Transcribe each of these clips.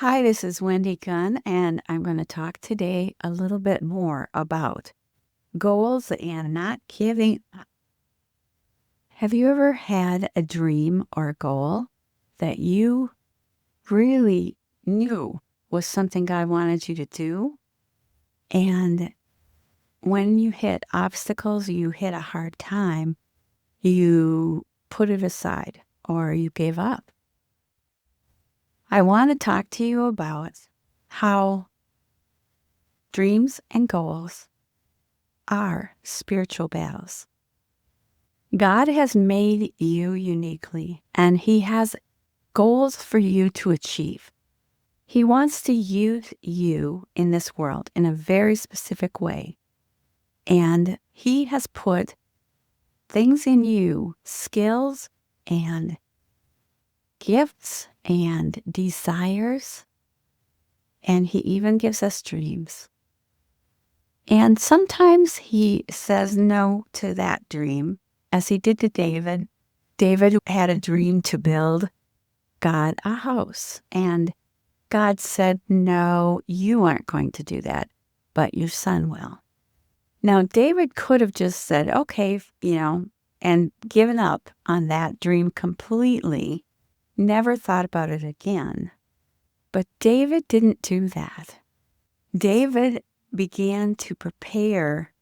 Hi, this is Wendy Gunn, and I'm going to talk today a little bit more about goals and not giving up. Have you ever had a dream or a goal that you really knew was something God wanted you to do? And when you hit obstacles, you hit a hard time, you put it aside or you gave up. I want to talk to you about how dreams and goals are spiritual battles. God has made you uniquely, and He has goals for you to achieve. He wants to use you in this world in a very specific way. And He has put things in you, skills and gifts and desires, and He even gives us dreams. And sometimes He says no to that dream, as He did to David. David had a dream to build God a house, and God said, "No, you aren't going to do that, but your son will." Now, David could have just said, "Okay, and given up on that dream completely, never thought about it again. But David didn't do that. David began to prepare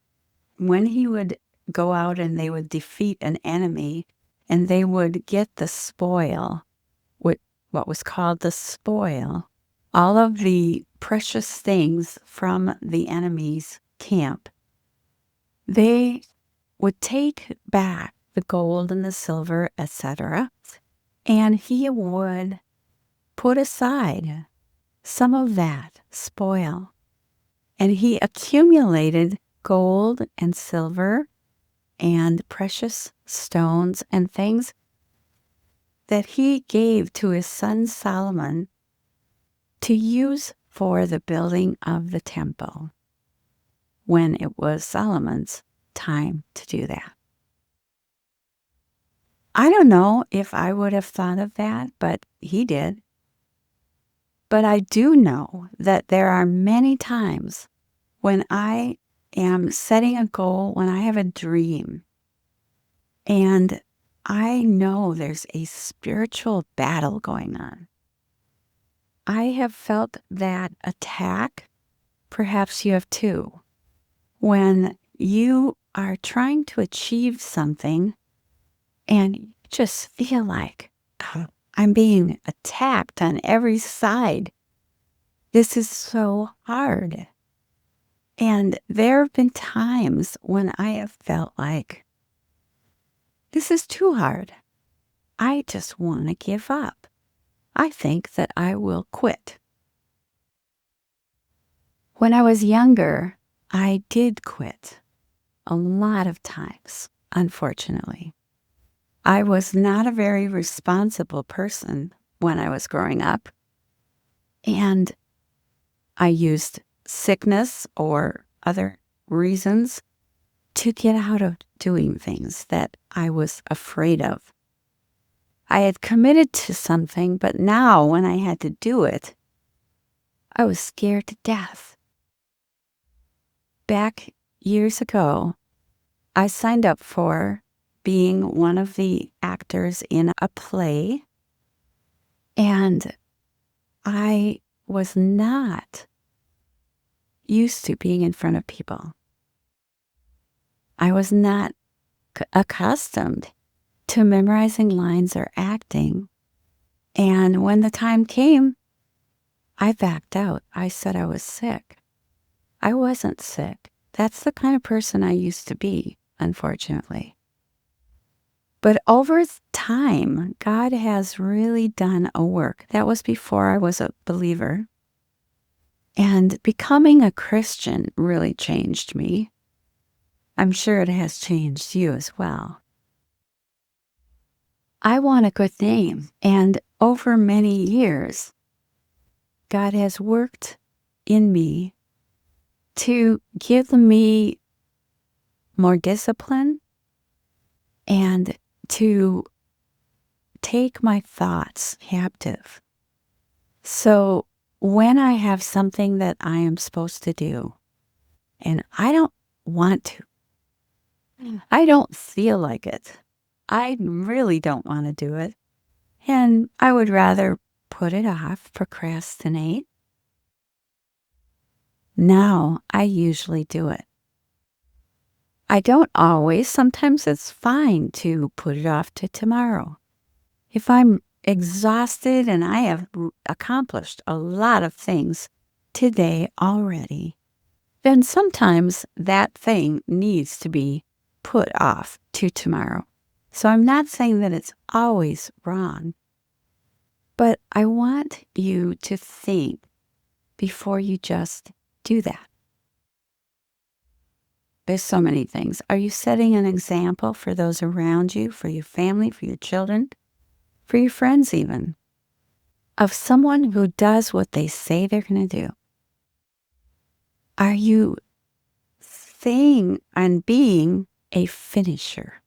when he would go out and they would defeat an enemy and they would get the spoil, what was called the spoil, all of the precious things from the enemy's camp. They would take back the gold and the silver, etc., and he would put aside some of that spoil. And he accumulated gold and silver and precious stones and things that he gave to his son Solomon to use for the building of the temple when it was Solomon's time to do that. I don't know if I would have thought of that, but he did. But I do know that there are many times when I am setting a goal, when I have a dream, and I know there's a spiritual battle going on. I have felt that attack. Perhaps you have too. When you are trying to achieve something and you just feel like, "Oh, I'm being attacked on every side. This is so hard." And there have been times when I have felt like, this is too hard. I just want to give up. I think that I will quit. When I was younger, I did quit a lot of times, unfortunately. I was not a very responsible person when I was growing up, and I used sickness or other reasons to get out of doing things that I was afraid of. I had committed to something, but now when I had to do it, I was scared to death. Back years ago, I signed up for being one of the actors in a play, and I was not used to being in front of people. I was not accustomed to memorizing lines or acting. And when the time came, I backed out. I said I was sick. I wasn't sick. That's the kind of person I used to be, unfortunately. But over time, God has really done a work. That was before I was a believer. And becoming a Christian really changed me. I'm sure it has changed you as well. I want a good name. And over many years, God has worked in me to give me more discipline and to take my thoughts captive. So when I have something that I am supposed to do and I don't want to, I don't feel like it. I really don't want to do it. And I would rather put it off, procrastinate. Now I usually do it. I don't always. Sometimes it's fine to put it off to tomorrow. If I'm exhausted and I have accomplished a lot of things today already, then sometimes that thing needs to be put off to tomorrow. So I'm not saying that it's always wrong, but I want you to think before you just do that. There's so many things. Are you setting an example for those around you, for your family, for your children, for your friends even, of someone who does what they say they're going to do? Are you saying and being a finisher?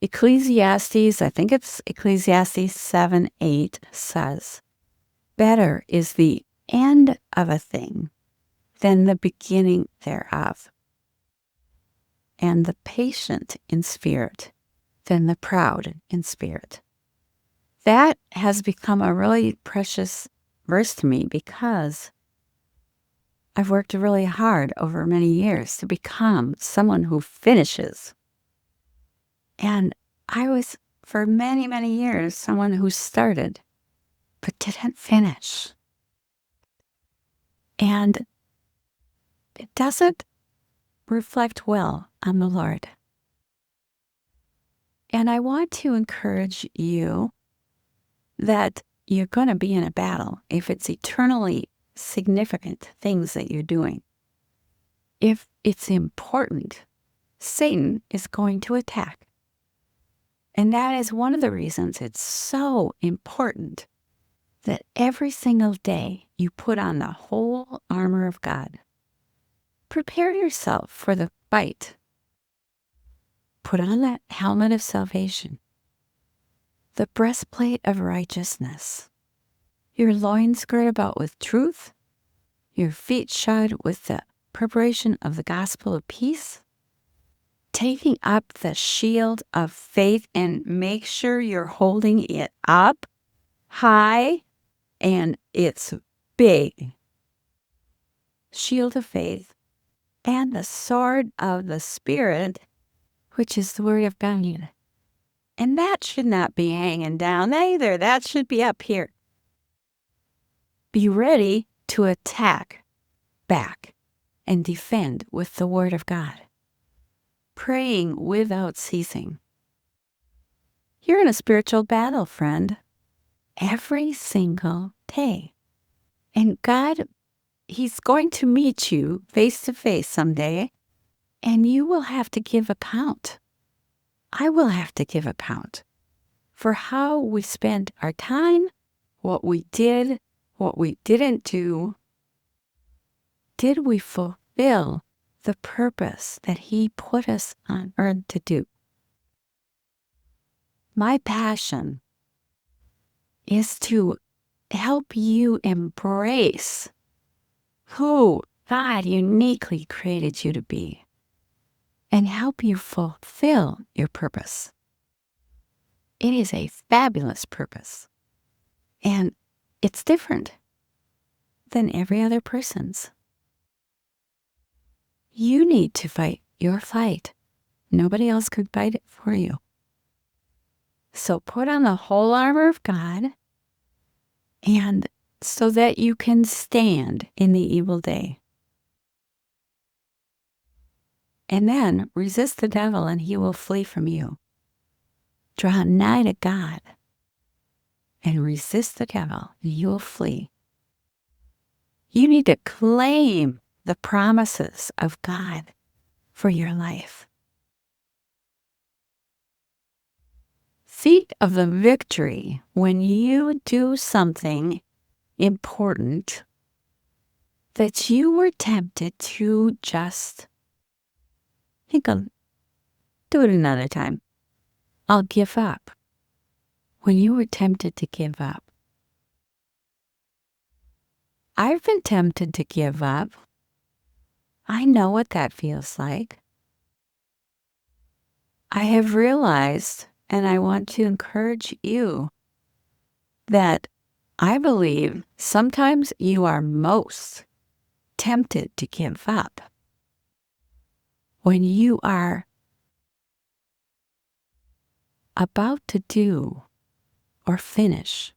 Ecclesiastes, I think it's Ecclesiastes 7:8 says, better is the end of a thing than the beginning thereof, and the patient in spirit than the proud in spirit. That has become a really precious verse to me because I've worked really hard over many years to become someone who finishes. And I was, for many, many years, someone who started but didn't finish. And it doesn't reflect well on the Lord. And I want to encourage you that you're going to be in a battle if it's eternally significant things that you're doing. If it's important, Satan is going to attack. And that is one of the reasons it's so important that every single day you put on the whole armor of God. Prepare yourself for the fight. Put on that helmet of salvation, the breastplate of righteousness, your loins girt about with truth, your feet shod with the preparation of the gospel of peace, taking up the shield of faith, and make sure you're holding it up high and it's big. Shield of faith and the sword of the Spirit, which is the word of God. And that should not be hanging down either. That should be up here. Be ready to attack back and defend with the word of God. Praying without ceasing. You're in a spiritual battle, friend, every single day. And God, He's going to meet you face to face someday, and you will have to give account. I will have to give account for how we spent our time, what we did, what we didn't do. Did we fulfill the purpose that He put us on earth to do? My passion is to help you embrace who God uniquely created you to be and help you fulfill your purpose. It is a fabulous purpose, and it's different than every other person's. You need to fight your fight. Nobody else could fight it for you. So put on the whole armor of God, and so that you can stand in the evil day. And then resist the devil and he will flee from you. Draw nigh to God and resist the devil and he will flee. You need to claim the promises of God for your life. Think of the victory when you do something important that you were tempted to just think of, do it another time. I'll give up. When you were tempted to give up, I've been tempted to give up. I know what that feels like. I have realized, and I want to encourage you, that I believe sometimes you are most tempted to give up when you are about to do or finish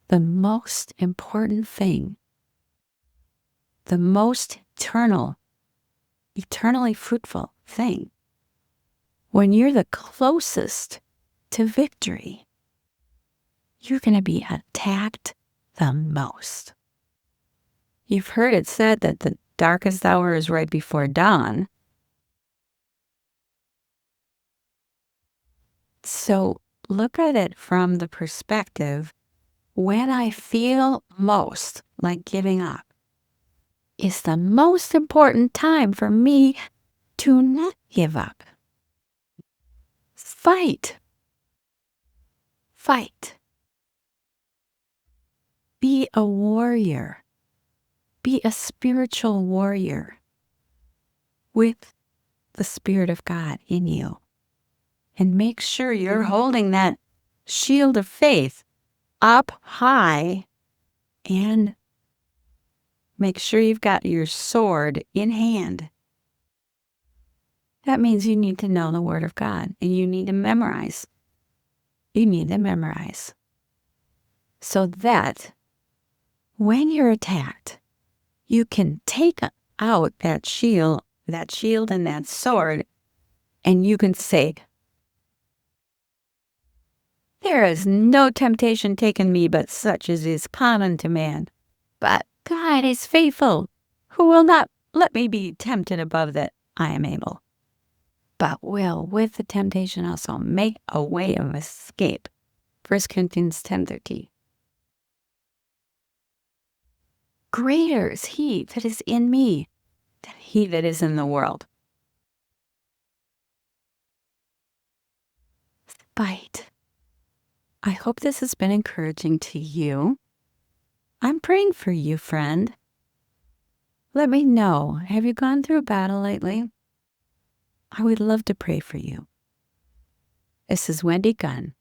the most important thing, the most eternally fruitful thing, when you're the closest to victory, you're going to be attacked the most. You've heard it said that the darkest hour is right before dawn. So look at it from the perspective when I feel most like giving up is the most important time for me to not give up. Fight. Fight. Be a warrior. Be a spiritual warrior with the Spirit of God in you. And make sure you're holding that shield of faith up high, and make sure you've got your sword in hand. That means you need to know the Word of God, and you need to memorize. You need to memorize so that when you're attacked, you can take out that shield and that sword, and you can say, "There is no temptation taken me but such as is common to man. But God is faithful, who will not let me be tempted above that I am able, but will with the temptation also make a way of escape." 1 Corinthians 10:13. Greater is he that is in me than he that is in the world. Fight. I hope this has been encouraging to you. I'm praying for you, friend. Let me know. Have you gone through a battle lately? I would love to pray for you. This is Wendy Gunn.